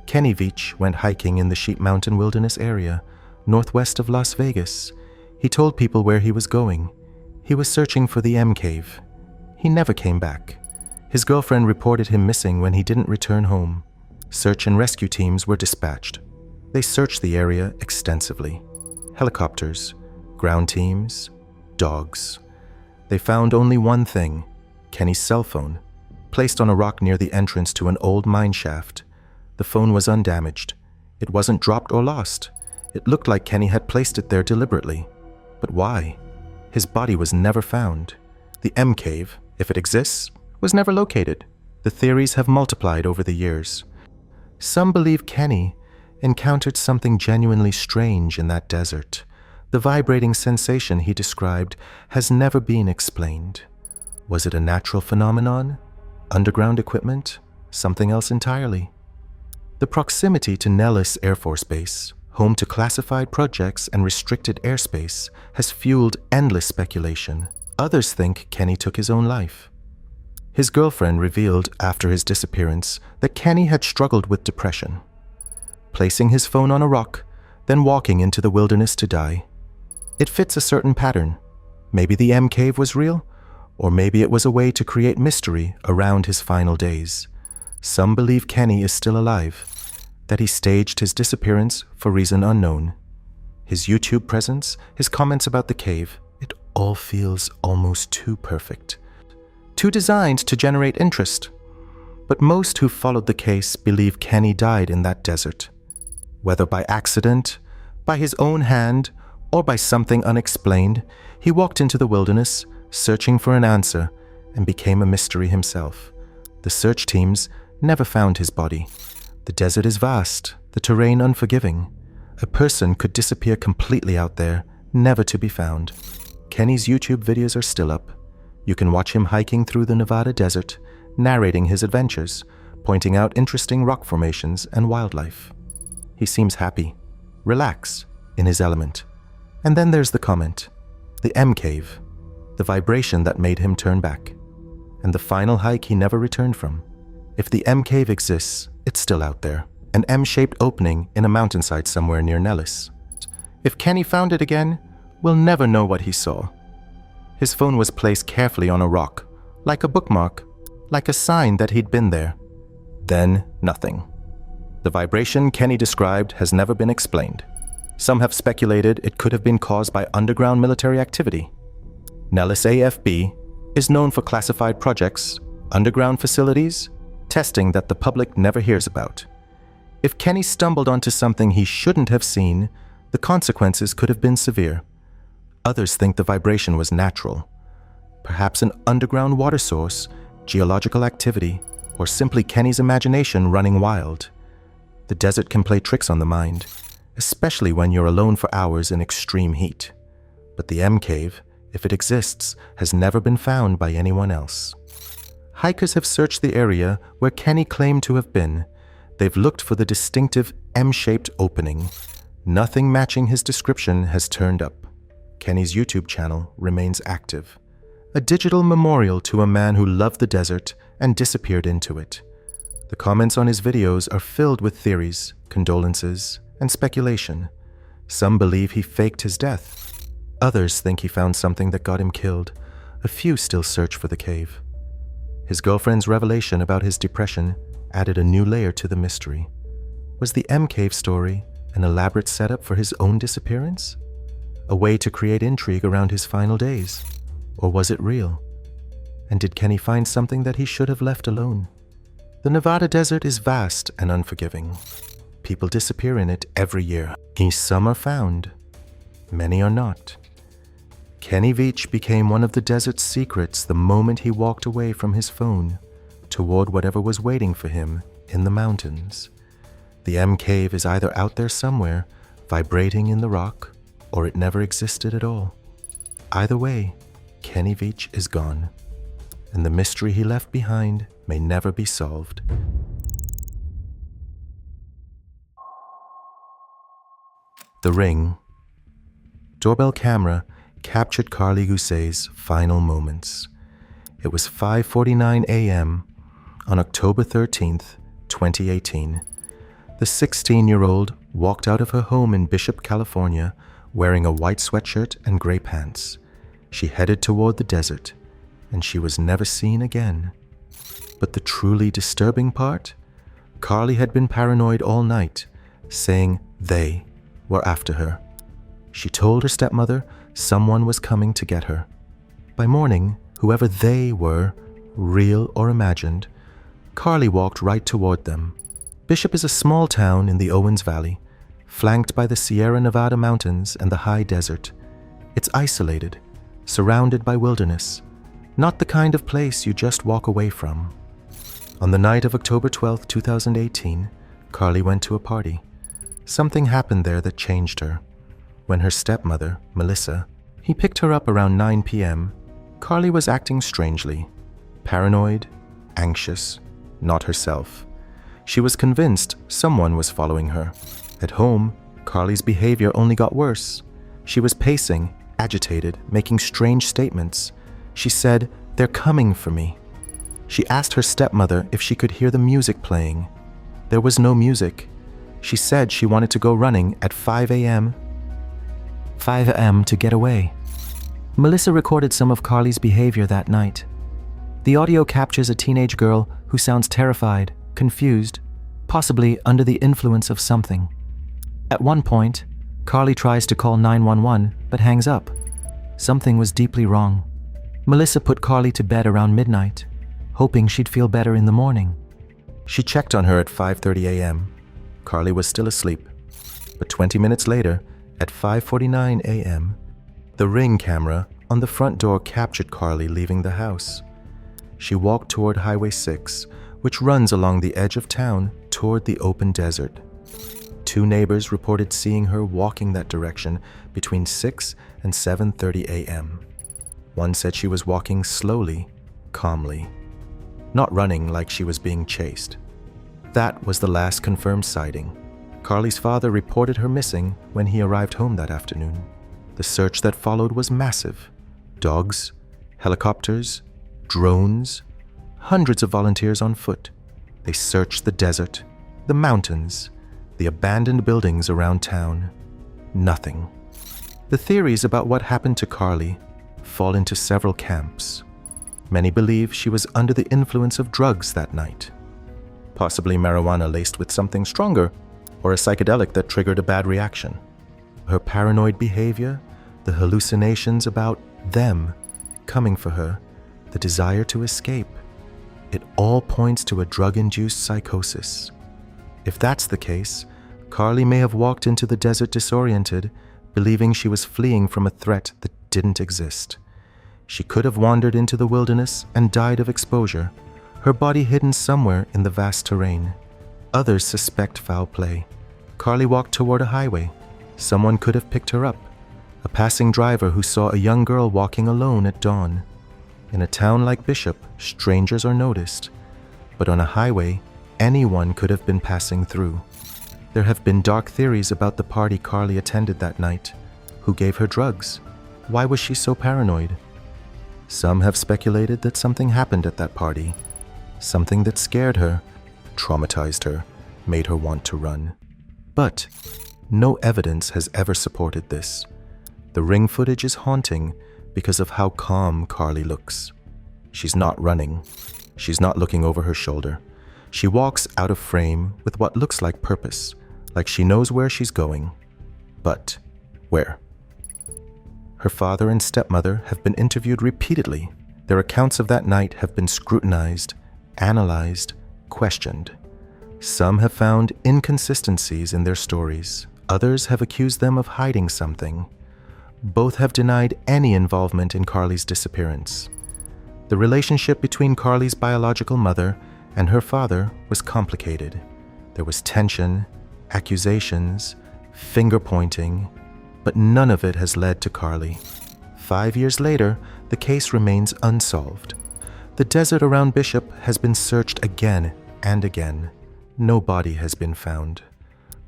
Kenny Veach went hiking in the Sheep Mountain Wilderness area, northwest of Las Vegas. He told people where he was going. He was searching for the M cave. He never came back. His girlfriend reported him missing when he didn't return home. Search and rescue teams were dispatched. They searched the area extensively. Helicopters, ground teams, dogs. They found only one thing, Kenny's cell phone, placed on a rock near the entrance to an old mine shaft. The phone was undamaged. It wasn't dropped or lost. It looked like Kenny had placed it there deliberately. But why? His body was never found. The M cave, if it exists, was never located. The theories have multiplied over the years. Some believe Kenny encountered something genuinely strange in that desert. The vibrating sensation he described has never been explained. Was it a natural phenomenon? Underground equipment? Something else entirely? The proximity to Nellis Air Force Base, home to classified projects and restricted airspace, has fueled endless speculation. Others think Kenny took his own life. His girlfriend revealed after his disappearance that Kenny had struggled with depression, placing his phone on a rock, then walking into the wilderness to die. It fits a certain pattern. Maybe the M cave was real, or maybe it was a way to create mystery around his final days. Some believe Kenny is still alive, that he staged his disappearance for reason unknown. His YouTube presence, his comments about the cave, it all feels almost too perfect. Too designed to generate interest. But most who followed the case believe Kenny died in that desert. Whether by accident, by his own hand, or by something unexplained, he walked into the wilderness, searching for an answer, and became a mystery himself. The search teams never found his body. The desert is vast, the terrain unforgiving. A person could disappear completely out there, never to be found. Kenny's YouTube videos are still up. You can watch him hiking through the Nevada desert, narrating his adventures, pointing out interesting rock formations and wildlife. He seems happy, relaxed, in his element. And then there's the comment, the M cave, the vibration that made him turn back, and the final hike he never returned from. If the M cave exists, it's still out there, an M-shaped opening in a mountainside somewhere near Nellis. If Kenny found it again, we'll never know what he saw. His phone was placed carefully on a rock, like a bookmark, like a sign that he'd been there. Then, nothing. The vibration Kenny described has never been explained. Some have speculated it could have been caused by underground military activity. Nellis AFB is known for classified projects, underground facilities, testing that the public never hears about. If Kenny stumbled onto something he shouldn't have seen, the consequences could have been severe. Others think the vibration was natural. Perhaps an underground water source, geological activity, or simply Kenny's imagination running wild. The desert can play tricks on the mind, especially when you're alone for hours in extreme heat. But the M Cave, if it exists, has never been found by anyone else. Hikers have searched the area where Kenny claimed to have been. They've looked for the distinctive M-shaped opening. Nothing matching his description has turned up. Kenny's YouTube channel remains active. A digital memorial to a man who loved the desert and disappeared into it. The comments on his videos are filled with theories, condolences, and speculation. Some believe he faked his death. Others think he found something that got him killed. A few still search for the cave. His girlfriend's revelation about his depression added a new layer to the mystery. Was the M Cave story an elaborate setup for his own disappearance? A way to create intrigue around his final days? Or was it real? And did Kenny find something that he should have left alone? The Nevada desert is vast and unforgiving. People disappear in it every year. Some are found. Many are not. Kenny Veach became one of the desert's secrets the moment he walked away from his phone toward whatever was waiting for him in the mountains. The M Cave is either out there somewhere, vibrating in the rock, or it never existed at all. Either way, Kenny Veach is gone, and the mystery he left behind may never be solved. The Ring. Doorbell camera captured Carly Gousset's final moments. It was 5:49 a.m. on October 13th, 2018. The 16-year-old walked out of her home in Bishop, California, wearing a white sweatshirt and gray pants. She headed toward the desert, and she was never seen again. But the truly disturbing part? Carly had been paranoid all night, saying they were after her. She told her stepmother someone was coming to get her. By morning, whoever they were, real or imagined, Carly walked right toward them. Bishop is a small town in the Owens Valley, flanked by the Sierra Nevada mountains and the high desert. It's isolated, surrounded by wilderness, not the kind of place you just walk away from. On the night of October 12, 2018, Carly went to a party. Something happened there that changed her. When her stepmother, Melissa, he picked her up around 9 p.m., Carly was acting strangely. Paranoid, anxious, not herself. She was convinced someone was following her. At home, Carly's behavior only got worse. She was pacing, agitated, making strange statements. She said, "They're coming for me." She asked her stepmother if she could hear the music playing. There was no music. She said she wanted to go running at 5 a.m. to get away. Melissa recorded some of Carly's behavior that night. The audio captures a teenage girl who sounds terrified, confused, possibly under the influence of something. At one point, Carly tries to call 911 but hangs up. Something was deeply wrong. Melissa put Carly to bed around midnight, hoping she'd feel better in the morning. She checked on her at 5:30 a.m. Carly was still asleep. But 20 minutes later, at 5:49 a.m., the Ring camera on the front door captured Carly leaving the house. She walked toward Highway 6, which runs along the edge of town toward the open desert. 2 neighbors reported seeing her walking that direction between 6 and 7:30 a.m. One said she was walking slowly, calmly, not running like she was being chased. That was the last confirmed sighting. Carly's father reported her missing when he arrived home that afternoon. The search that followed was massive. Dogs, helicopters, drones, hundreds of volunteers on foot. They searched the desert, the mountains, the abandoned buildings around town. Nothing. The theories about what happened to Carly fall into several camps. Many believe she was under the influence of drugs that night. Possibly marijuana laced with something stronger, or a psychedelic that triggered a bad reaction. Her paranoid behavior, the hallucinations about them coming for her, the desire to escape, it all points to a drug-induced psychosis. If that's the case, Carly may have walked into the desert disoriented, believing she was fleeing from a threat that didn't exist. She could have wandered into the wilderness and died of exposure, her body hidden somewhere in the vast terrain. Others suspect foul play. Carly walked toward a highway. Someone could have picked her up. A passing driver who saw a young girl walking alone at dawn. In a town like Bishop, strangers are noticed. But on a highway, anyone could have been passing through. There have been dark theories about the party Carly attended that night. Who gave her drugs? Why was she so paranoid? Some have speculated that something happened at that party. Something that scared her, traumatized her, made her want to run. But no evidence has ever supported this. The ring footage is haunting because of how calm Carly looks. She's not running. She's not looking over her shoulder. She walks out of frame with what looks like purpose, like she knows where she's going. But where? Her father and stepmother have been interviewed repeatedly. Their accounts of that night have been scrutinized, analyzed, questioned. Some have found inconsistencies in their stories. Others have accused them of hiding something. Both have denied any involvement in Carly's disappearance. The relationship between Carly's biological mother and her father was complicated. There was tension, accusations, finger-pointing, but none of it has led to Carly. 5 years later, the case remains unsolved. The desert around Bishop has been searched again and again. No body has been found.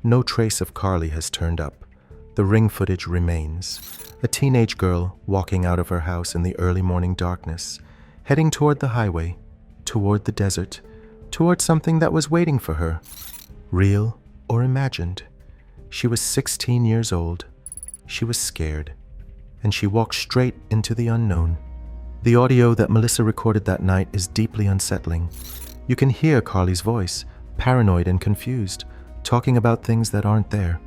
No trace of Carly has turned up. The ring footage remains. A teenage girl walking out of her house in the early morning darkness, heading toward the highway, toward the desert, toward something that was waiting for her. Real or imagined. She was 16 years old. She was scared, and she walked straight into the unknown. The audio that Melissa recorded that night is deeply unsettling. You can hear Carly's voice, paranoid and confused, talking about things that aren't there.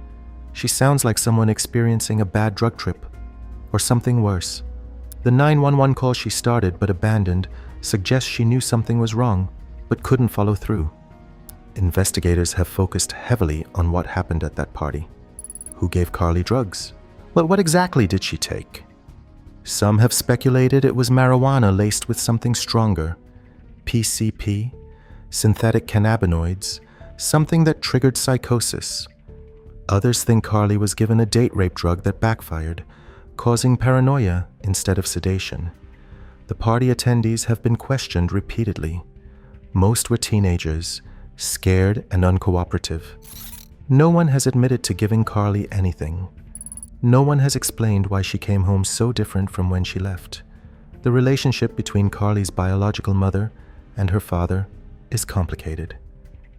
She sounds like someone experiencing a bad drug trip, or something worse. The 911 call she started but abandoned suggests she knew something was wrong, but couldn't follow through. Investigators have focused heavily on what happened at that party. Who gave Carly drugs? Well, what exactly did she take? Some have speculated it was marijuana laced with something stronger, PCP, synthetic cannabinoids, something that triggered psychosis. Others think Carly was given a date rape drug that backfired, causing paranoia instead of sedation. The party attendees have been questioned repeatedly. Most were teenagers, scared and uncooperative. No one has admitted to giving Carly anything. No one has explained why she came home so different from when she left. The relationship between Carly's biological mother and her father is complicated.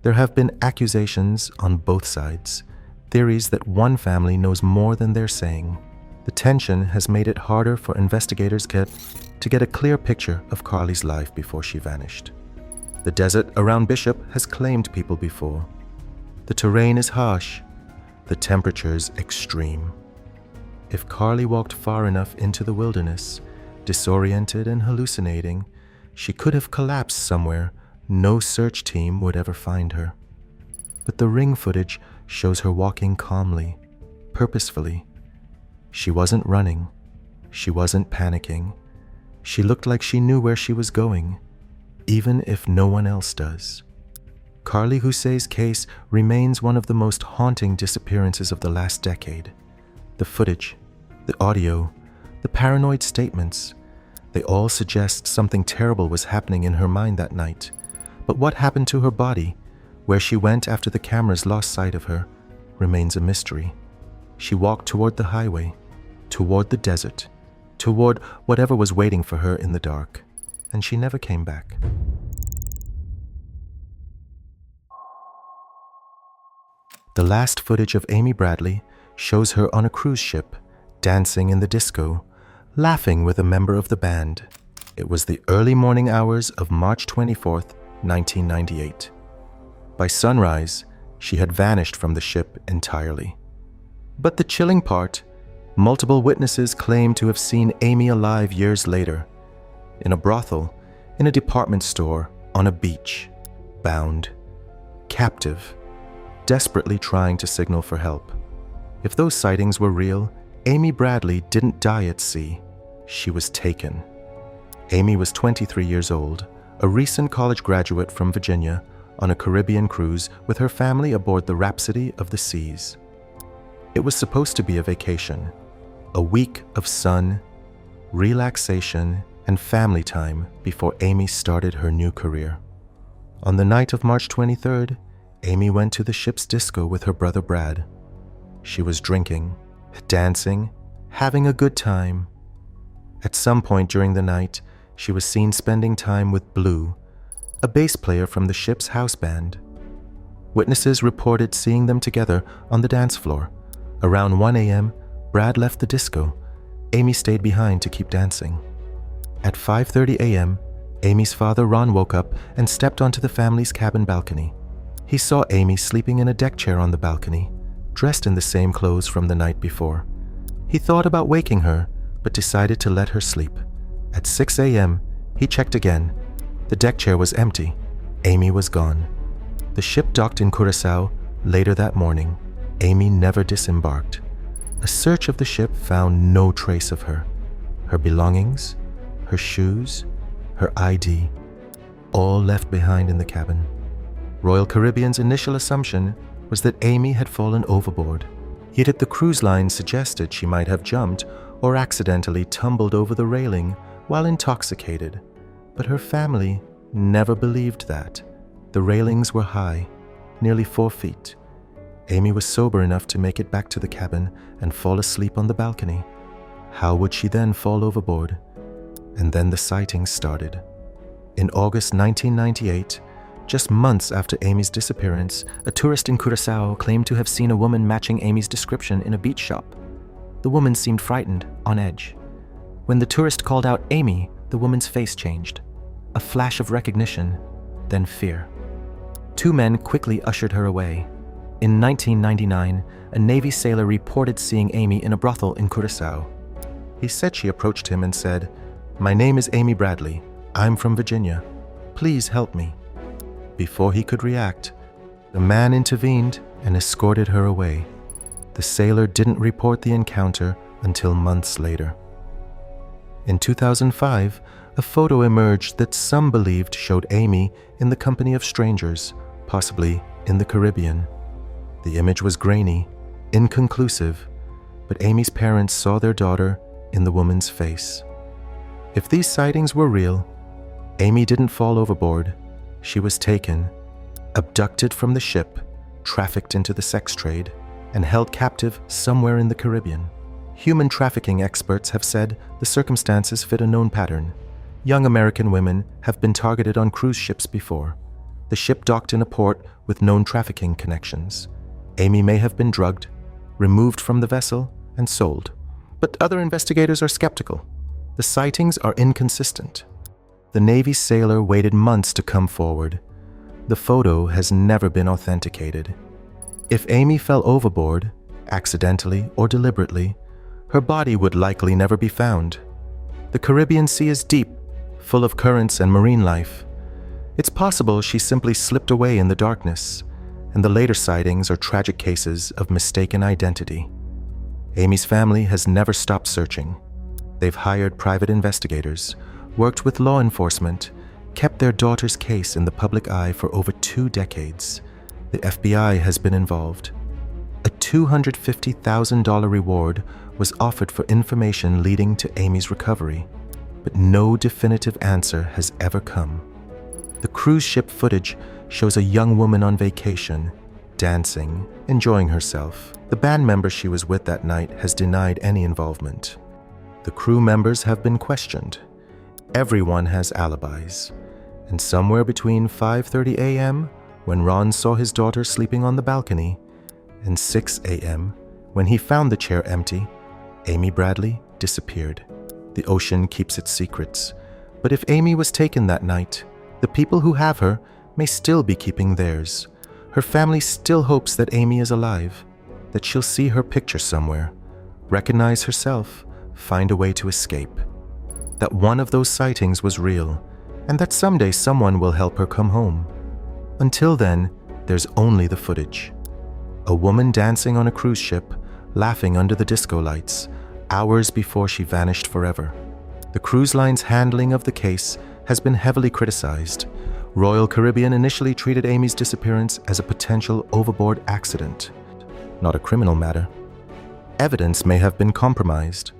There have been accusations on both sides, theories that one family knows more than they're saying. The tension has made it harder for investigators to get a clear picture of Carly's life before she vanished. The desert around Bishop has claimed people before. The terrain is harsh, the temperatures extreme. If Carly walked far enough into the wilderness, disoriented and hallucinating, she could have collapsed somewhere. No search team would ever find her. But the ring footage shows her walking calmly, purposefully. She wasn't running. She wasn't panicking. She looked like she knew where she was going, even if no one else does. Carly Husse's case remains one of the most haunting disappearances of the last decade. The footage, the audio, the paranoid statements, they all suggest something terrible was happening in her mind that night. But what happened to her body, where she went after the cameras lost sight of her, remains a mystery. She walked toward the highway, toward the desert, toward whatever was waiting for her in the dark, and she never came back. The last footage of Amy Bradley shows her on a cruise ship, dancing in the disco, laughing with a member of the band. It was the early morning hours of March 24th, 1998. By sunrise, she had vanished from the ship entirely. But the chilling part, multiple witnesses claim to have seen Amy alive years later, in a brothel, in a department store, on a beach, bound, captive, desperately trying to signal for help. If those sightings were real, Amy Bradley didn't die at sea. She was taken. Amy was 23 years old, a recent college graduate from Virginia, on a Caribbean cruise with her family aboard the Rhapsody of the Seas. It was supposed to be a vacation, a week of sun, relaxation, and family time before Amy started her new career. On the night of March 23rd, Amy went to the ship's disco with her brother Brad. She was drinking, dancing, having a good time. At some point during the night, she was seen spending time with Blue, a bass player from the ship's house band. Witnesses reported seeing them together on the dance floor. Around 1 a.m., Brad left the disco. Amy stayed behind to keep dancing. At 5:30 a.m., Amy's father Ron woke up and stepped onto the family's cabin balcony. He saw Amy sleeping in a deck chair on the balcony, dressed in the same clothes from the night before. He thought about waking her, but decided to let her sleep. At 6 a.m., he checked again. The deck chair was empty. Amy was gone. The ship docked in Curaçao later that morning. Amy never disembarked. A search of the ship found no trace of her. Her belongings, her shoes, her ID, all left behind in the cabin. Royal Caribbean's initial assumption was that Amy had fallen overboard. Yet the cruise line suggested she might have jumped or accidentally tumbled over the railing while intoxicated. But her family never believed that. The railings were high, nearly 4 feet. Amy was sober enough to make it back to the cabin and fall asleep on the balcony. How would she then fall overboard? And then the sightings started. In August 1998, just months after Amy's disappearance, a tourist in Curaçao claimed to have seen a woman matching Amy's description in a beach shop. The woman seemed frightened, on edge. When the tourist called out Amy, the woman's face changed. A flash of recognition, then fear. 2 men quickly ushered her away. In 1999, a Navy sailor reported seeing Amy in a brothel in Curaçao. He said she approached him and said, "My name is Amy Bradley. I'm from Virginia. Please help me." Before he could react, the man intervened and escorted her away. The sailor didn't report the encounter until months later. In 2005, a photo emerged that some believed showed Amy in the company of strangers, possibly in the Caribbean. The image was grainy, inconclusive, but Amy's parents saw their daughter in the woman's face. If these sightings were real, Amy didn't fall overboard. She was taken, abducted from the ship, trafficked into the sex trade, and held captive somewhere in the Caribbean. Human trafficking experts have said the circumstances fit a known pattern. Young American women have been targeted on cruise ships before. The ship docked in a port with known trafficking connections. Amy may have been drugged, removed from the vessel, and sold. But other investigators are skeptical. The sightings are inconsistent. The Navy sailor waited months to come forward. The photo has never been authenticated. If Amy fell overboard, accidentally or deliberately, her body would likely never be found. The Caribbean Sea is deep, full of currents and marine life. It's possible she simply slipped away in the darkness, and the later sightings are tragic cases of mistaken identity. Amy's family has never stopped searching. They've hired private investigators, worked with law enforcement, kept their daughter's case in the public eye for over 2 decades. The FBI has been involved. A $250,000 reward was offered for information leading to Amy's recovery, but no definitive answer has ever come. The cruise ship footage shows a young woman on vacation, dancing, enjoying herself. The band member she was with that night has denied any involvement. The crew members have been questioned. Everyone has alibis. And somewhere between 5:30 a.m., when Ron saw his daughter sleeping on the balcony, and 6 a.m., when he found the chair empty, Amy Bradley disappeared. The ocean keeps its secrets, But if Amy was taken that night, the people who have her may still be keeping theirs. Her family still hopes that Amy is alive, that she'll see her picture somewhere, recognize herself, find a way to escape. That one of those sightings was real, and that someday someone will help her come home. Until then, there's only the footage. A woman dancing on a cruise ship, laughing under the disco lights, hours before she vanished forever. The cruise line's handling of the case has been heavily criticized. Royal Caribbean initially treated Amy's disappearance as a potential overboard accident, not a criminal matter. Evidence may have been compromised.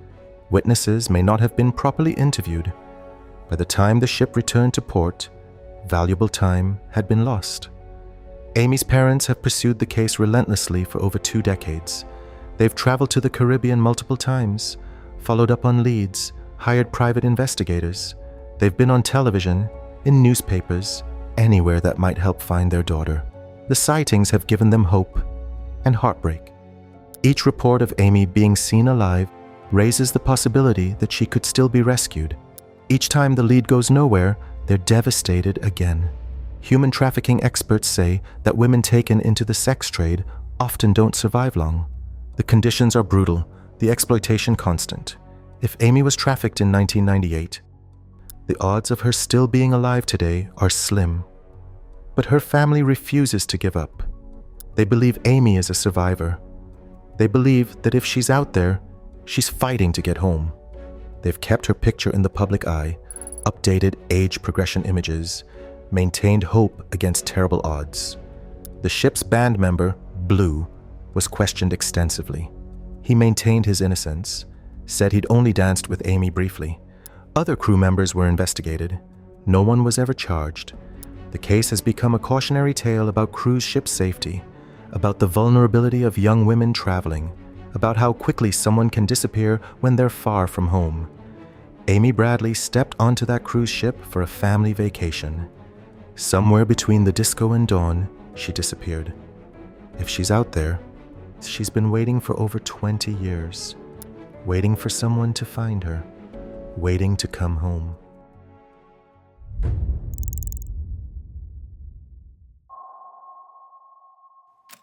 Witnesses may not have been properly interviewed. By the time the ship returned to port, valuable time had been lost. Amy's parents have pursued the case relentlessly for over 2 decades. They've traveled to the Caribbean multiple times, followed up on leads, hired private investigators. They've been on television, in newspapers, anywhere that might help find their daughter. The sightings have given them hope and heartbreak. Each report of Amy being seen alive raises the possibility that she could still be rescued. Each time the lead goes nowhere, they're devastated again. Human trafficking experts say that women taken into the sex trade often don't survive long. The conditions are brutal, the exploitation constant. If Amy was trafficked in 1998, the odds of her still being alive today are slim. But her family refuses to give up. They believe Amy is a survivor. They believe that if she's out there, she's fighting to get home. They've kept her picture in the public eye, updated age progression images, maintained hope against terrible odds. The ship's band member, Blue, was questioned extensively. He maintained his innocence, said he'd only danced with Amy briefly. Other crew members were investigated. No one was ever charged. The case has become a cautionary tale about cruise ship safety, about the vulnerability of young women traveling, about how quickly someone can disappear when they're far from home. Amy Bradley stepped onto that cruise ship for a family vacation. Somewhere between the disco and dawn, she disappeared. If she's out there, she's been waiting for over 20 years, waiting for someone to find her, waiting to come home.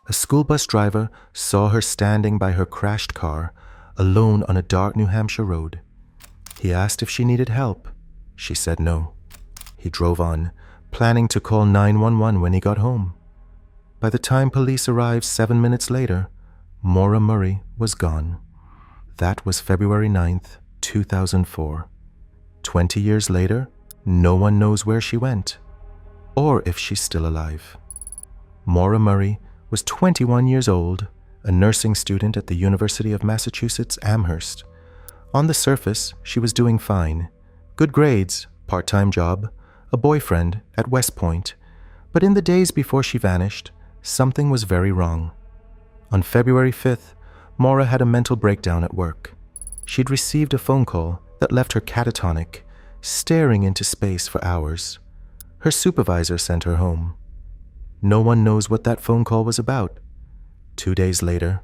A school bus driver saw her standing by her crashed car, alone on a dark New Hampshire road. He asked if she needed help. She said no. He drove on, planning to call 911 when he got home. By the time police arrived 7 minutes later, Maura Murray was gone. That was February 9th, 2004. 20 years later, no one knows where she went, or if she's still alive. Maura Murray was 21 years old, a nursing student at the University of Massachusetts Amherst. On the surface, she was doing fine. Good grades, part-time job, a boyfriend at West Point. But in the days before she vanished, something was very wrong. On February 5th, Maura had a mental breakdown at work. She'd received a phone call that left her catatonic, staring into space for hours. Her supervisor sent her home. No one knows what that phone call was about. 2 days later,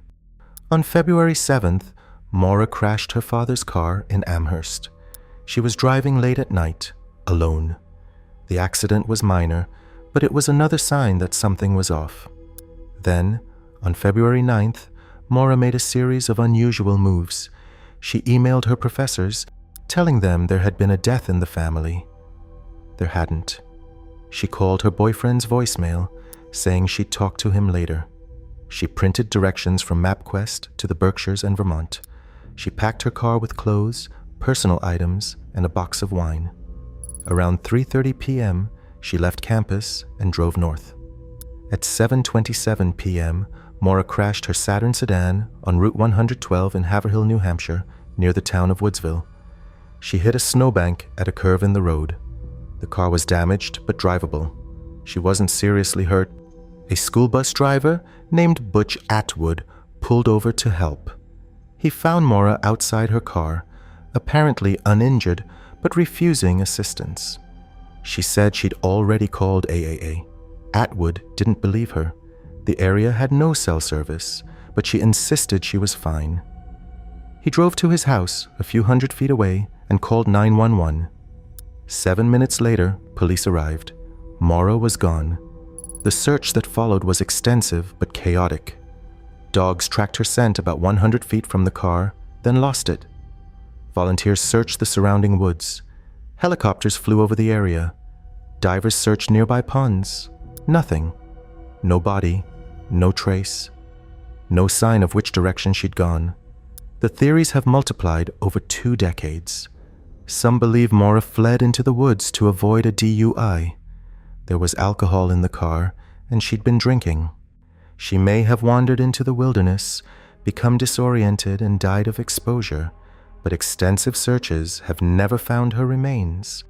on February 7th, Maura crashed her father's car in Amherst. She was driving late at night, alone. The accident was minor, but it was another sign that something was off. Then, on February 9th, Maura made a series of unusual moves. She emailed her professors, telling them there had been a death in the family. There hadn't. She called her boyfriend's voicemail, saying she'd talk to him later. She printed directions from MapQuest to the Berkshires and Vermont. She packed her car with clothes, personal items, and a box of wine. Around 3:30 p.m., she left campus and drove north. At 7:27 p.m., Maura crashed her Saturn sedan on Route 112 in Haverhill, New Hampshire, near the town of Woodsville. She hit a snowbank at a curve in the road. The car was damaged but drivable. She wasn't seriously hurt. A school bus driver named Butch Atwood pulled over to help. He found Maura outside her car, apparently uninjured but refusing assistance. She said she'd already called AAA. Atwood didn't believe her. The area had no cell service, but she insisted she was fine. He drove to his house a few hundred feet away and called 911. 7 minutes later, police arrived. Maura was gone. The search that followed was extensive but chaotic. Dogs tracked her scent about 100 feet from the car, then lost it. Volunteers searched the surrounding woods. Helicopters flew over the area. Divers searched nearby ponds. Nothing. No body, no trace. No sign of which direction she'd gone. The theories have multiplied over 2 decades. Some believe Maura fled into the woods to avoid a DUI. There was alcohol in the car, and she'd been drinking. She may have wandered into the wilderness, become disoriented, and died of exposure, but extensive searches have never found her remains.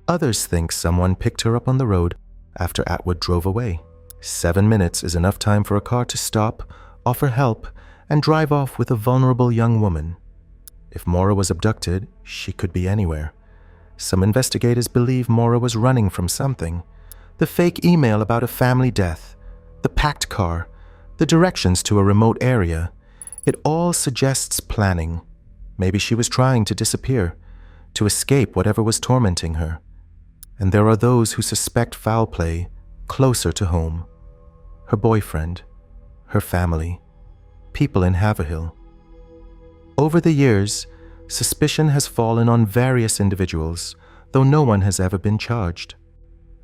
Others think someone picked her up on the road after Atwood drove away. 7 minutes is enough time for a car to stop, offer help, and drive off with a vulnerable young woman. If Maura was abducted, she could be anywhere. Some investigators believe Maura was running from something. The fake email about a family death, the packed car, the directions to a remote area. It all suggests planning. Maybe she was trying to disappear, to escape whatever was tormenting her. And there are those who suspect foul play closer to home. Her boyfriend, her family, people in Haverhill. Over the years, suspicion has fallen on various individuals, though no one has ever been charged.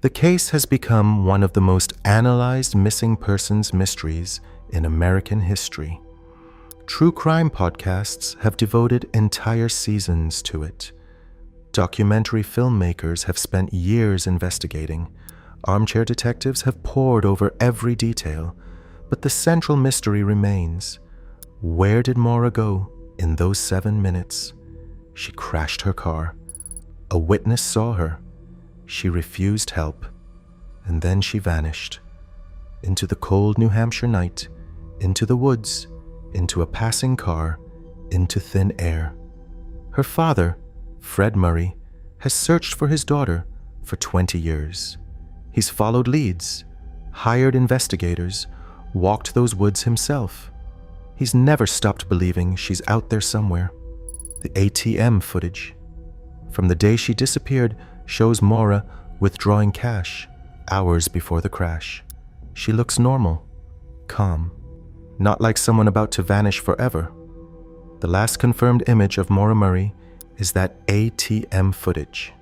The case has become one of the most analyzed missing persons mysteries in American history. True crime podcasts have devoted entire seasons to it. Documentary filmmakers have spent years investigating. Armchair detectives have pored over every detail, but the central mystery remains. Where did Maura go in those 7 minutes? She crashed her car. A witness saw her. She refused help, and then she vanished. Into the cold New Hampshire night, into the woods, into a passing car, into thin air. Her father, Fred Murray, has searched for his daughter for 20 years. He's followed leads, hired investigators, walked those woods himself. He's never stopped believing she's out there somewhere. The ATM footage from the day she disappeared shows Maura withdrawing cash hours before the crash. She looks normal, calm, not like someone about to vanish forever. The last confirmed image of Maura Murray is that ATM footage.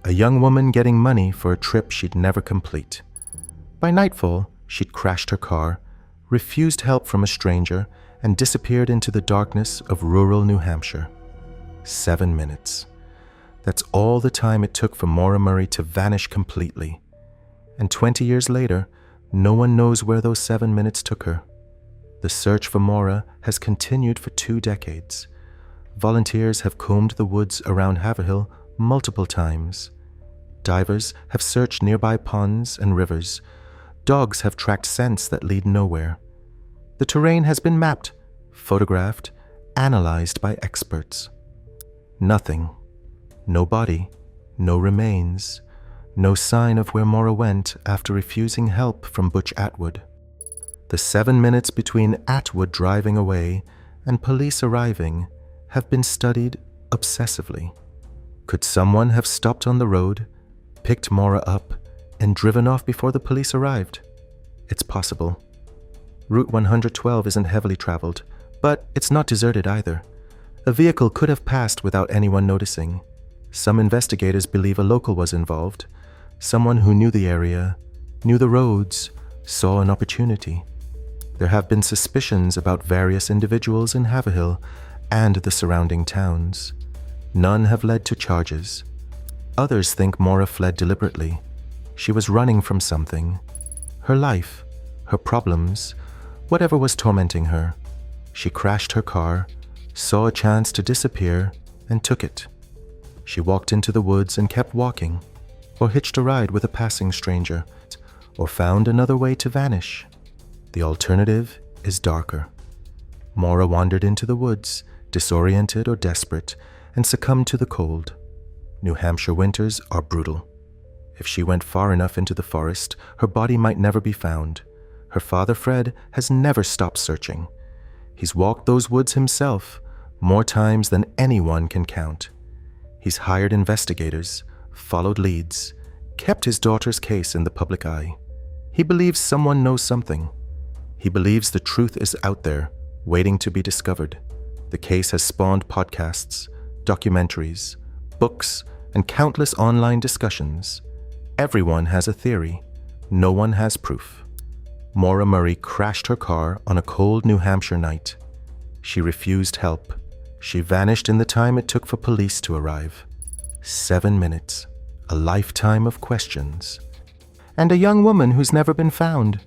A young woman getting money for a trip she'd never complete. By nightfall, she'd crashed her car, refused help from a stranger, and disappeared into the darkness of rural New Hampshire. 7 minutes. That's all the time it took for Maura Murray to vanish completely. And 20 years later, no one knows where those 7 minutes took her. The search for Maura has continued for 2 decades. Volunteers have combed the woods around Haverhill multiple times. Divers have searched nearby ponds and rivers. Dogs have tracked scents that lead nowhere. The terrain has been mapped, photographed, analyzed by experts. Nothing. No body, no remains, no sign of where Maura went after refusing help from Butch Atwood. The 7 minutes between Atwood driving away and police arriving have been studied obsessively. Could someone have stopped on the road, picked Maura up, and driven off before the police arrived? It's possible. Route 112 isn't heavily traveled, but it's not deserted either. A vehicle could have passed without anyone noticing. Some investigators believe a local was involved, someone who knew the area, knew the roads, saw an opportunity. There have been suspicions about various individuals in Haverhill and the surrounding towns. None have led to charges. Others think Maura fled deliberately. She was running from something. Her life, her problems, whatever was tormenting her. She crashed her car, saw a chance to disappear, and took it. She walked into the woods and kept walking, or hitched a ride with a passing stranger, or found another way to vanish. The alternative is darker. Maura wandered into the woods, disoriented or desperate, and succumbed to the cold. New Hampshire winters are brutal. If she went far enough into the forest, her body might never be found. Her father, Fred, has never stopped searching. He's walked those woods himself, more times than anyone can count. He's hired investigators, followed leads, kept his daughter's case in the public eye. He believes someone knows something. He believes the truth is out there, waiting to be discovered. The case has spawned podcasts, documentaries, books, and countless online discussions. Everyone has a theory. No one has proof. Maura Murray crashed her car on a cold New Hampshire night. She refused help. She vanished in the time it took for police to arrive. 7 minutes, a lifetime of questions. And a young woman who's never been found.